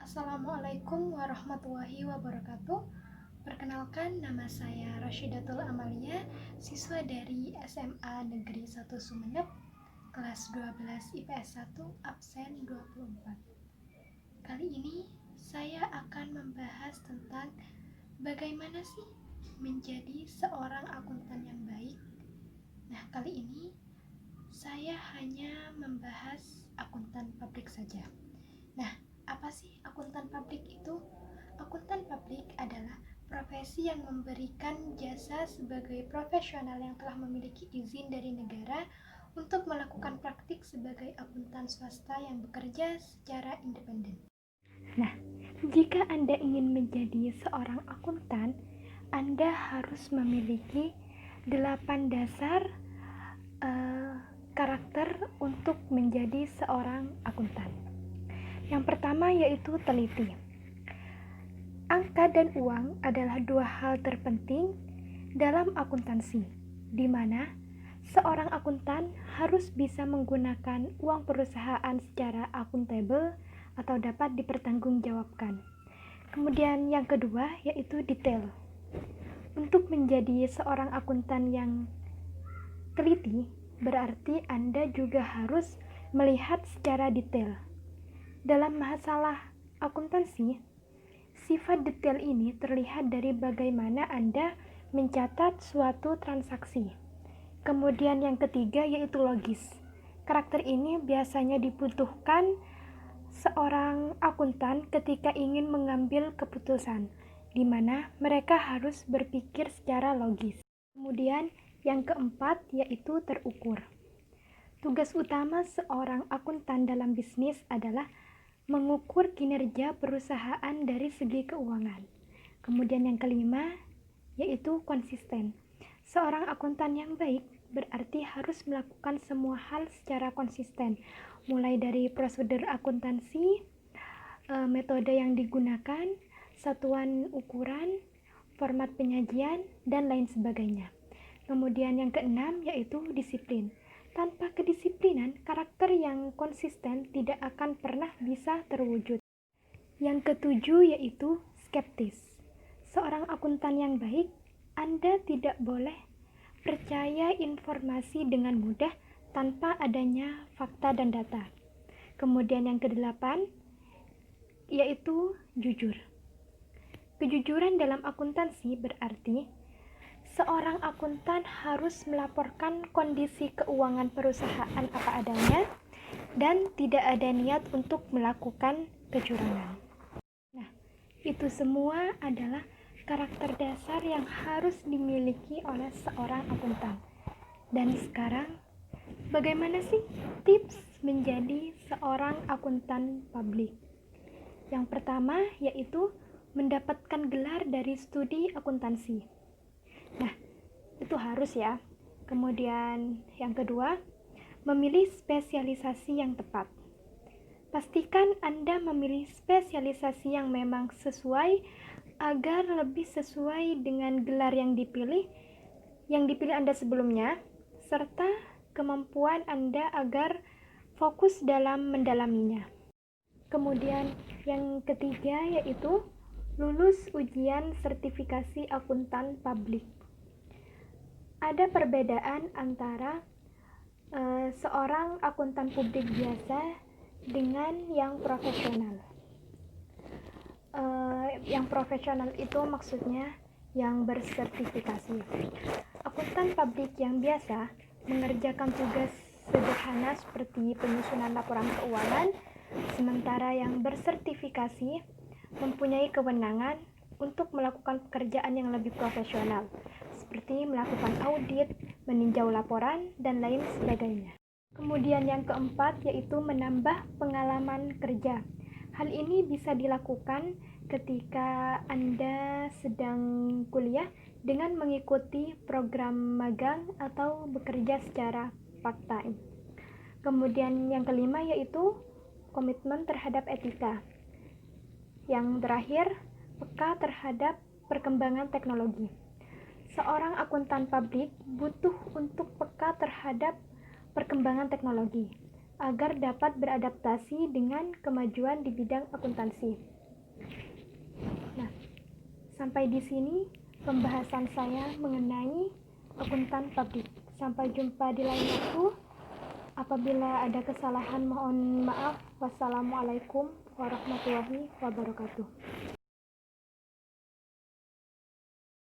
Assalamualaikum warahmatullahi wabarakatuh. Perkenalkan, nama saya Rashidatul Amalia, siswa dari SMA Negeri 1 Sumeneb, kelas 12 IPS 1, absen 24. Kali ini saya akan membahas tentang bagaimana sih menjadi seorang akuntan yang baik. Nah, kali ini saya hanya membahas akuntan publik saja. Nah, apa sih akuntan publik itu? Akuntan publik adalah profesi yang memberikan jasa sebagai profesional yang telah memiliki izin dari negara untuk melakukan praktik sebagai akuntan swasta yang bekerja secara independen. Nah, jika Anda ingin menjadi seorang akuntan, Anda harus memiliki 8 dasar karakter untuk menjadi seorang akuntan. Yang pertama yaitu teliti. Angka dan uang adalah dua hal terpenting dalam akuntansi, di mana seorang akuntan harus bisa menggunakan uang perusahaan secara akuntabel atau dapat dipertanggungjawabkan. Kemudian yang kedua yaitu detail. Untuk menjadi seorang akuntan yang teliti, berarti Anda juga harus melihat secara detail. Dalam masalah akuntansi, sifat detail ini terlihat dari bagaimana Anda mencatat suatu transaksi. Kemudian yang ketiga yaitu logis. Karakter ini biasanya dibutuhkan seorang akuntan ketika ingin mengambil keputusan, di mana mereka harus berpikir secara logis. Kemudian yang keempat yaitu terukur. Tugas utama seorang akuntan dalam bisnis adalah mengukur kinerja perusahaan dari segi keuangan. Kemudian yang kelima yaitu konsisten. Seorang akuntan yang baik berarti harus melakukan semua hal secara konsisten, mulai dari prosedur akuntansi, metode yang digunakan, satuan ukuran, format penyajian, dan lain sebagainya. Kemudian yang keenam yaitu disiplin. Tanpa kedisiplinan, karakter yang konsisten tidak akan pernah bisa terwujud. Yang ketujuh yaitu skeptis. Seorang akuntan yang baik, Anda tidak boleh percaya informasi dengan mudah tanpa adanya fakta dan data. Kemudian yang kedelapan yaitu jujur. Kejujuran dalam akuntansi berarti seorang akuntan harus melaporkan kondisi keuangan perusahaan apa adanya dan tidak ada niat untuk melakukan kecurangan. Nah, itu semua adalah karakter dasar yang harus dimiliki oleh seorang akuntan. Dan sekarang, bagaimana sih tips menjadi seorang akuntan publik? Yang pertama yaitu mendapatkan gelar dari studi akuntansi. Nah, itu harus ya. Kemudian yang kedua, memilih spesialisasi yang tepat. Pastikan Anda memilih spesialisasi yang memang sesuai agar lebih sesuai dengan gelar yang dipilih Anda sebelumnya, serta kemampuan Anda agar fokus dalam mendalaminya. Kemudian yang ketiga yaitu lulus ujian sertifikasi akuntan publik. Ada perbedaan antara seorang akuntan publik biasa dengan yang profesional. Yang profesional itu maksudnya yang bersertifikasi. Akuntan publik yang biasa mengerjakan tugas sederhana seperti penyusunan laporan keuangan, sementara yang bersertifikasi mempunyai kewenangan untuk melakukan pekerjaan yang lebih profesional, seperti melakukan audit, meninjau laporan, dan lain sebagainya. Kemudian yang keempat yaitu menambah pengalaman kerja. Hal ini bisa dilakukan ketika Anda sedang kuliah dengan mengikuti program magang atau bekerja secara part-time. Kemudian yang kelima yaitu komitmen terhadap etika. Yang terakhir, peka terhadap perkembangan teknologi. Seorang akuntan publik butuh untuk peka terhadap perkembangan teknologi agar dapat beradaptasi dengan kemajuan di bidang akuntansi. Nah, sampai di sini pembahasan saya mengenai akuntan publik. Sampai jumpa di lain waktu. Apabila ada kesalahan mohon maaf. Wassalamualaikum warahmatullahi wabarakatuh.